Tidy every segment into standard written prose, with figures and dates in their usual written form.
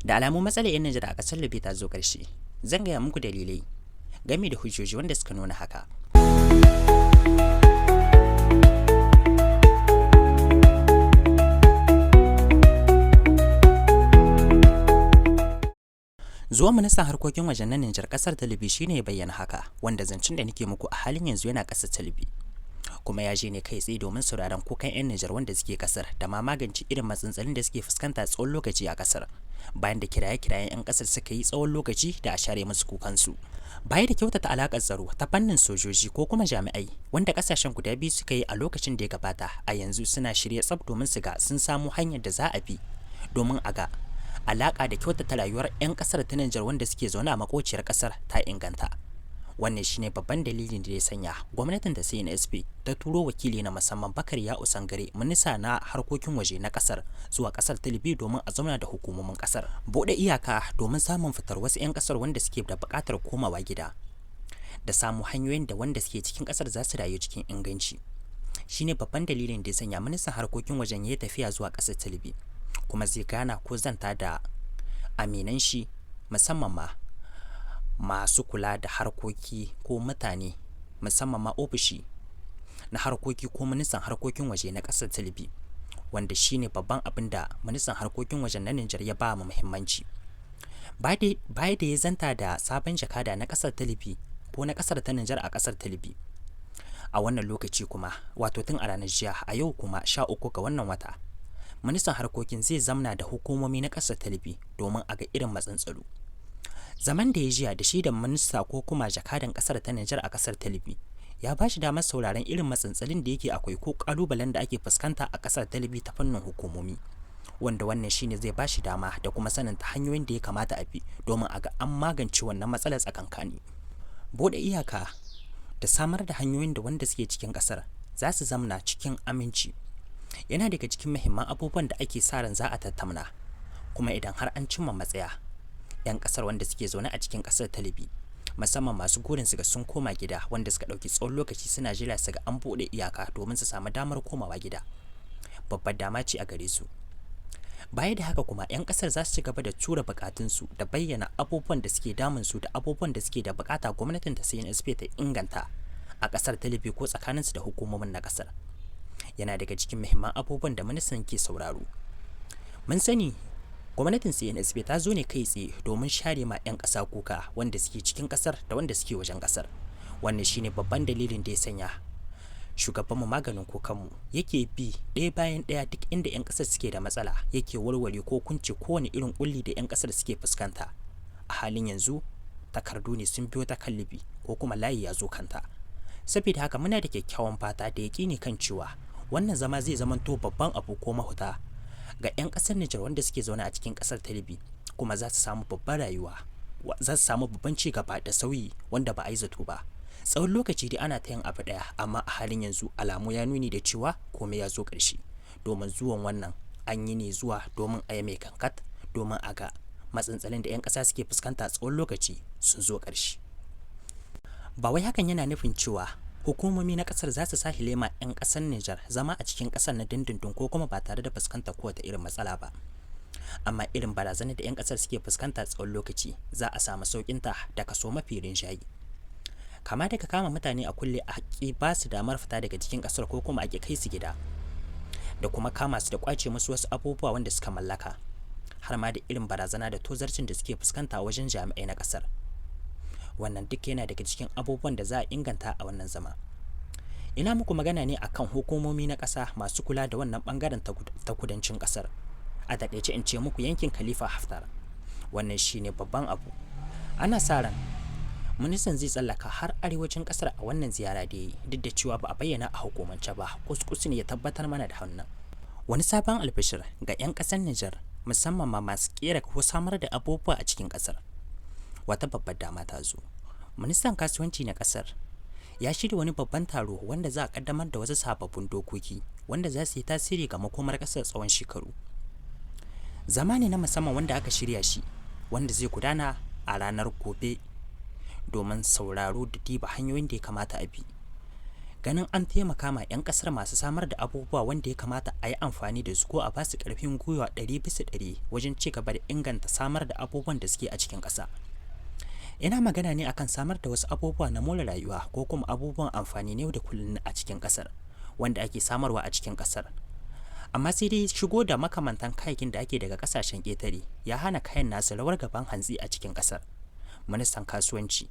Da alamun matsalar 'yan Nijar a ƙasar Libye ta zo ƙarshe, zan gaya muku dalilai game da hujjoji wanda suka nuna haka. Zuwa ministan harkokin wajen na Nijar ƙasar ta Libye shine ya bayyana haka, wanda zancen da nake muku a halin yanzu yana ƙasar ta Libye. Kuma ya je ne kai tsaye domin sauraron kukan 'yan Nijar wanda suke kasar da ma magance irin matsantsalin da suke fuskanta tsawon lokaci a kasar, bayan da kiraye-kirayen 'yan kasar suka yi tsawon lokaci da a share musu kukansu. Baya da kyautata alakar tsaro ta fannin sojoji ko kuma jami'ai wanda kasashen guda biyu suka yi a lokacin da ya gabata, a yanzu suna shirye tsaf domin su ga sun samu hanyar da za a bi domin a ga alaka da kyautata rayuwar 'yan kasar ta Nijar wanda suke zaune a makociyar kasar ta inganta. Wannan shine babban dalilin da ya sanya gwamnatin da CNSP ta turo wakili na musamman Bakar ya Usangare, minista na harkokin waje na kasar, zuwa kasar ta Libye domin a zauna da hukumomin kasar, bude iyaka domin samun fitar wasu 'yan kasar wanda suke da buƙatar komawa gida, da samu hanyoyin da wanda suke cikin kasar za su rayu cikin inganci. Shine babban dalilin da ya sanya ministan harkokin wajen ya tafiya zuwa kasar ta Libye, kuma zai gana ko zanta da aminan shi, musamman ma masu kula da harkoki ko mutane, musamman ma ofishi na harkoki ko ministan harkokin waje na kasar ta Libye, wanda shine babban abin da ministan harkokin wajen na Nijar ya ba mu muhimmanci. Baya da ya zanta da sabon jakada na kasar ta Libye ko na kasar ta Nijar a kasar ta Libye a wannan lokaci, kuma wato tun a ranar jiya, a yau kuma 13 ga wannan wata, ministan harkokin zai zamna da hukumomi na kasar ta Libye domin a ga irin matsantsalo. Zaman da ya jiya da shi da minista ko kuma jakadan kasar ta Nijar a kasar ta Libye ya ba shi damar sauraron irin matsantsalin da yake akwai ko kalubalen da ake fuskanta a kasar ta Libye ta fannin hukumomi, wanda wannan shine zai ba shi dama da kuma sanin ta hanyoyin da ya kamata a bi domin a ga an magance wannan matsalar tsakankani. Bude iyaka da samar da hanyoyin da wanda suke cikin kasar za su zamna cikin aminci yana daga cikin muhimman abubuwan da ake sa ran za a tattauna, kuma idan har an cimma matsaya, 'yan kasar wanda suke zaune a cikin kasar ta Libye, musamman masu gurin su ga sun koma gida, wanda suka dauki tsawon lokaci suna jira su ga an bude iyaka domin su samu damar komawa gida, babbar dama ce a gare su. Baya da haka kuma 'yan kasar za su ci gaba da tura bukatun su da bayyana abubuwan da suke damun su da abubuwan da suke da bukata gwamnatin ta CNSP ta inganta a kasar ta Libye ko tsakanin su da hukumomin na kasar. Yana daga cikin muhimman abubuwan da ministan ke sauraro. Mun sani gwamnatin CNSP ta zo ne kai tsaye domin share ma 'yan ƙasa kuka wanda suke cikin ƙasar da wanda suke wajen ƙasar. Wannan shine babban dalilin da ya sanya shugabanmu maganin kukanmu yake bi ɗaya bayan ɗaya duk inda 'yan ƙasar suke da matsala, yake warware ko kunce kowane irin ƙulli da 'yan ƙasar suke fuskanta. A halin yanzu takardu ne sun biyo ta kan Libye ko kuma layi ya zo kanta. Saboda haka muna da kyakkyawan fata da yaƙini kan cewa wannan zama zai zamanto babban abu ko mahuta ga 'yan kasar Nijar wanda suke zaune a cikin kasar ta Libye, kuma za su samu babban rayuwa, za su samu babban ci gaba da sauyi wanda ba a yi zato ba. Tsawon lokaci dai ana ta yin abu daya, amma a halin yanzu alamu ya nuni da cewa komai ya zo ƙarshe, domin zuwan wannan an yi ne zuwa domin a yi mai kankat, domin a ga matsantsalin da 'yan ƙasa suke fuskanta tsawon lokaci sun zo ƙarshe. Ba wai hakan yana nufin cewa hukumomi na kasar za su sahile ma 'yan kasar Nijar zama a cikin kasar na dindindin ko kuma ba tare da fuskantar kowace irin matsala ba, amma irin barazanar da 'yan kasar suke fuskanta tsawon lokaci za a samu saukinta da kaso mafi rinjaye, kama daga kama mutane a kulle a haƙƙi ba su damar fita daga cikin kasar ko kuma a kai su gida, da kuma kama su da kwace musu wasu abubuwa wanda suka mallaka, har ma da irin barazana da tozarcin da suke fuskanta wajen jami'ai na kasar. Wannan duk yana daga cikin abubuwan da za a inganta a wannan zama. Ina muku magana ne akan hukumomi na ƙasa masu kula da wannan bangaren ta kudancin ƙasar. A takaice in ce muku yankin Khalifa Haftar. Wannan shine babban abu. Ana sa ran ministan zai tsallaka har arewacin ƙasar a wannan ziyara da yi, duk da cewa ba a bayyana a hukumance ba, kuskus ne ya tabbatar mana da wannan. Wani sabon albishir ga 'yan ƙasar Nijar, musamman ma masu kera ko samar da abubuwa a cikin ƙasar. Wata babbar dama ta zo. Ministan kasuwanci na kasar ya shirya wani babban taro wanda za a kaddamar da wasu sababbin dokoki wanda za su yi tasiri ga makomar kasar tsawon shekaru. Zama ne na musamman wanda aka shirya shi, wanda zai gudana a ranar gobe domin sauraro da diba hanyoyin da ya kamata a bi ganin an taimaka ma 'yan kasar masu samar da abubuwa wanda ya kamata a yi amfani da su ko a basu karfin gwiwa 100% wajen ci gaba da inganta samar da abubuwan da suke a cikin ƙasa. Ina magana ne akan samar da wasu abubuwa na more rayuwa ko kuma abubuwan amfani ne da kullum a cikin ƙasar wanda ake samarwa a cikin ƙasar. Amma sai dai shigo da makamantan kayakin da ake daga ƙasashen ƙetare ya hana kayan nasu rawar gaban hantsi a cikin ƙasar. Ministan kasuwanci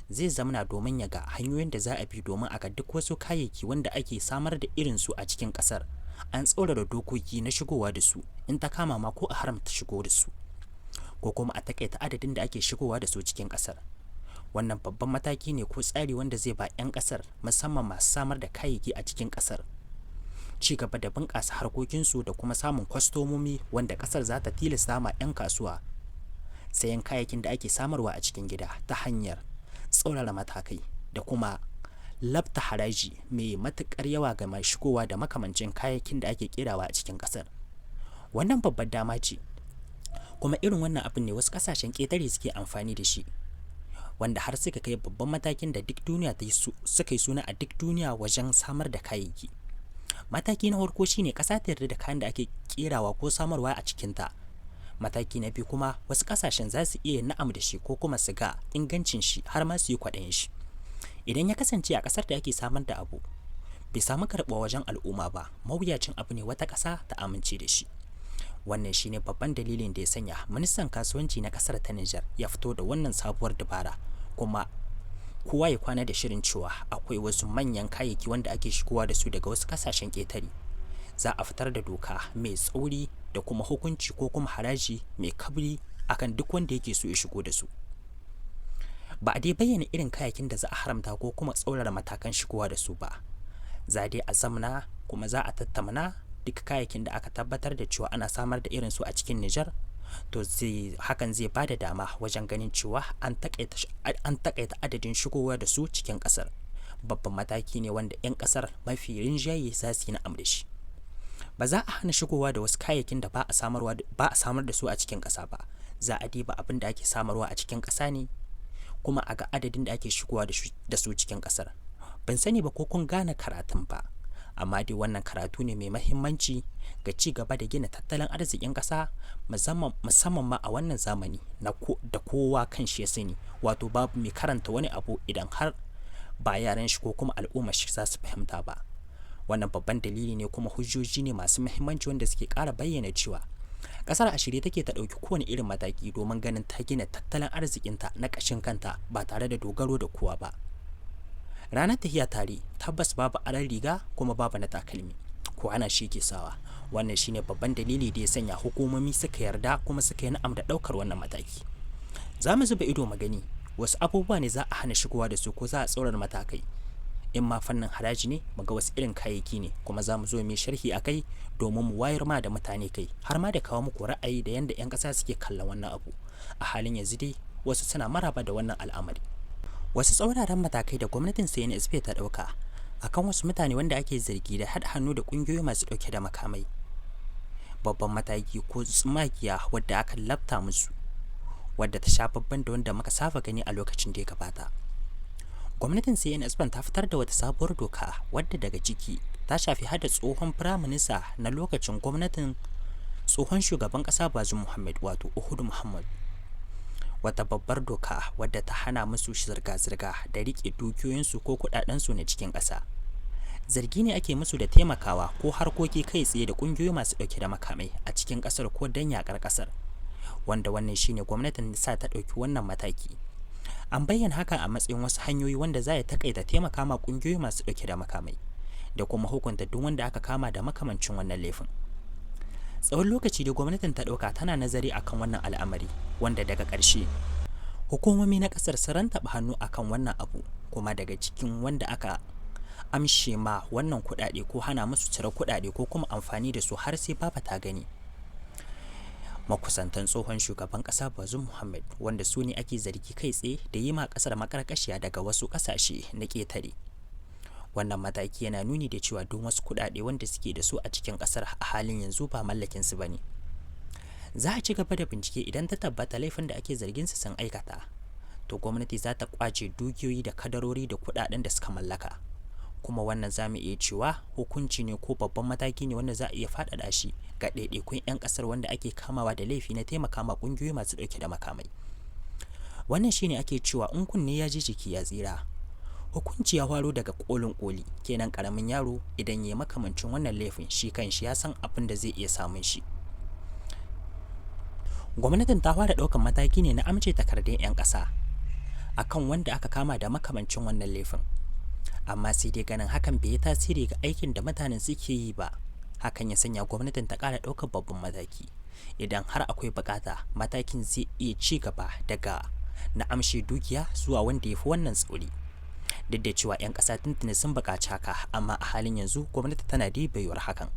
zai zamana domin ya ga hanyoyin da za a bi domin a ga duk wasu kayayyaki wanda ake samar da irin su a cikin kasar an tsaurara dokoki na shigowa da su, in ta kama ma ko a haramta shigo da su ko kuma a takaita adadin da ake shigowa da su cikin kasar. Wannan babban mataki ne ko tsari wanda zai ba 'yan kasar musamman masu samar da kayayyaki a cikin kasar ci gaba da bunƙasa harkokinsu da kuma samun kwastomomi wanda kasar za ta tilasta ma 'yan kasuwa sayan kayayyakin da ake samarwa a cikin gida ta hanyar tsaurara matakai da kuma labta haraji mai matuƙar yawa ga mai shigowa da makamancin kayayyakin da ake kerawa a cikin ƙasar. Wannan babbar dama ce, kuma irin wannan abin ne wasu ƙasashen ƙetare suke amfani da shi, wanda har suka kai babban matakin da duk duniya suka yi suna a duk duniya wajen samar da kayayyaki. Mataki na farko shine ƙasa ta yarda da kayan da ake kerawa ko samarwa a cikinta. Mataki na biyu kuma wasu kasashen za su iya na'am da shi ko kuma su ga ingancin shi har ma su yi kwaɗayin shi. Idan ya kasance a ƙasar da ake samar da abu bai samu karɓuwa wajen al'umma ba, mawuyacin abu ne wata ƙasa ta amince da shi. Wannan shine babban dalilin da ya sanya ministan kasuwanci na ƙasar ta Niger ya fito da wannan sabuwar dabara, kuma kowa ya kwana da shirin cewa akwai wasu manyan kayayyaki wanda ake shigowa da su daga wasu ƙasashen ƙetare. Za a fitar da doka mai tsauri da kuma hukunci ko kuma haraji mai kabri akan duk wanda yake so ya shigo da su. Ba a dai bayyana irin kayakin da za a haramta ko kuma tsaurara matakan shigowa da su ba. Za dai a zamna kuma za a tattauna duk kayakin da aka tabbatar da cewa ana samar da irin su a cikin Niger, to hakan zai bada dama wajen ganin cewa an takaita adadin shigowa da su cikin kasar. Babban mataki ne wanda 'yan kasar mafi rinjaye za su yi na'am da shi. Ba za a hana shigowa da wasu kayayyakin da ba a samar da su a cikin ƙasa ba. Za a diba abin da ake samarwa a cikin ƙasa ne, kuma a ga adadin da ake shigowa da su cikin ƙasar. Ban sani ba ko kun gane karatun ba, amma dai wannan karatu ne mai mahimmanci ga ci gaba da gina tattalin arzikin ƙasa, musamman ma a wannan zamani da kowa kan shi ya sani, wato babu mai karanta wani abu idan har ba yaran shi ko kuma al'ummar shi za su fahimta ba. Wannan babban dalili ne kuma hujjoji ne masu muhimmanci wanda suke ƙara bayyana cewa ƙasar a shirye take ta ɗauki kowane irin mataki domin ganin ta gina tattalin arzikinta na ƙashin kanta ba tare da dogaro da kowa ba. Ranar tahiya tare tabbas babu aran riga kuma babu na takalmi, ko ana shi ke sawa. Wannan shine babban dalili da ya sanya hukumomi suka yarda kuma suka yi na'am da ɗaukar wannan mataki. Za mu zuba ido magani wasu abubuwa ne za a hana shigowa da su ko za a tsaurara matakai. In ma fannin haraji ne mu ga wasu irin kayayyaki ne, kuma za mu zo mu sharhi a kai domin mu wayar ma da mutane kai har ma da kawo muku ra'ayi da yanda 'yan ƙasa suke kallon wannan abu. A halin yanzu dai wasu suna maraba da wannan al'amari. Wasu tsauraran matakai da gwamnatin CNSP ta ɗauka akan wasu mutane wanda ake zargi da haɗa hannu da ƙungiyoyi masu ɗauke da makamai. Babban mataki ko tsumagiya wadda aka labta musu, wadda ta sha babban da wanda muka saba gani a lokacin da ya gabata. Gwamnatin CNSP ta fitar da wata sabuwar doka wadda daga ciki ta shafi hada tsohon firaminista na lokacin gwamnatin tsohon shugaban ƙasa Bazoum Muhammad, wato Uhudu Muhammad. Wata babbar doka wadda ta hana musu zirga-zirga da riƙe dukiyoyinsu ko kuɗaɗensu na cikin ƙasa. Zargi ne ake musu da taimakawa ko harkoki kai tsaye da ƙungiyoyi masu ɗauke da makamai a cikin ƙasar ko don yaƙar ƙasar, wanda wannan shine gwamnatin sa ta ɗauki wannan mataki. An bayyana haka a matsayin wasu hanyoyi wanda za ya takaita taimaka ma kungiyoyi masu dauke da makamai da kuma hukunta duk wanda aka kama da makamancin wannan laifin. Tsawon lokaci da gwamnatin ta dauka tana nazari akan wannan al'amari, wanda daga ƙarshe hukumomi na ƙasar sun rantaba hannu akan wannan abu, kuma daga cikin wanda aka amshe ma wannan kuɗaɗe ko hana musu cire kuɗaɗe ko kuma amfani da su har sai baba ta gani. Makusantan tsohon shugaban ƙasa Bazoum Muhammad, wanda su ne ake zargi kai tsaye da yi ma ƙasar makarkashiya daga wasu ƙasashe na ƙetare. Wannan mataki yana nuni da cewa duk wasu kuɗaɗe wanda suke da su a cikin ƙasar a halin yanzu ba mallakin su bane. Za a ci gaba da bincike idan ta tabbata laifin da ake zargin su sun aikata, to gwamnati za ta kwace dukiyoyi da kadarori da kuɗaɗen da suka mallaka, kuma wannan za mu iya cewa hukunci ne ko babban mataki ne wanda za a iya faɗaɗa shi ga ɗaiɗaikun 'yan ƙasar wanda ake kamawa da laifi na taimaka ma ƙungiyoyi masu ɗauke da makamai. Wannan shine ake cewa in kunne ya ji jiki ya tsira. Hukunci ya faro daga kolin koli, kenan karamin yaro idan ya makamancin wannan laifin shi kanshi ya san abin da zai iya samun shi. Gwamnatin ta fara ɗaukan mataki ne na amince takardun 'yan ƙasa akan wanda aka kama da makamancin wannan laifin. Amma sai dai ganin hakan bai yi tasiri ga aikin da mutanen suke yi ba. Hakan ya sanya gwamnatin ta ƙara ɗaukar babban mataki. Idan har akwai bukata, matakin zai iya ci gaba daga na amshe dukiya zuwa wanda ya fi wannan tsauri. Duk da cewa 'yan ƙasa tuntuni sun buƙaci haka, amma a halin yanzu gwamnati tana da baiwar hakan.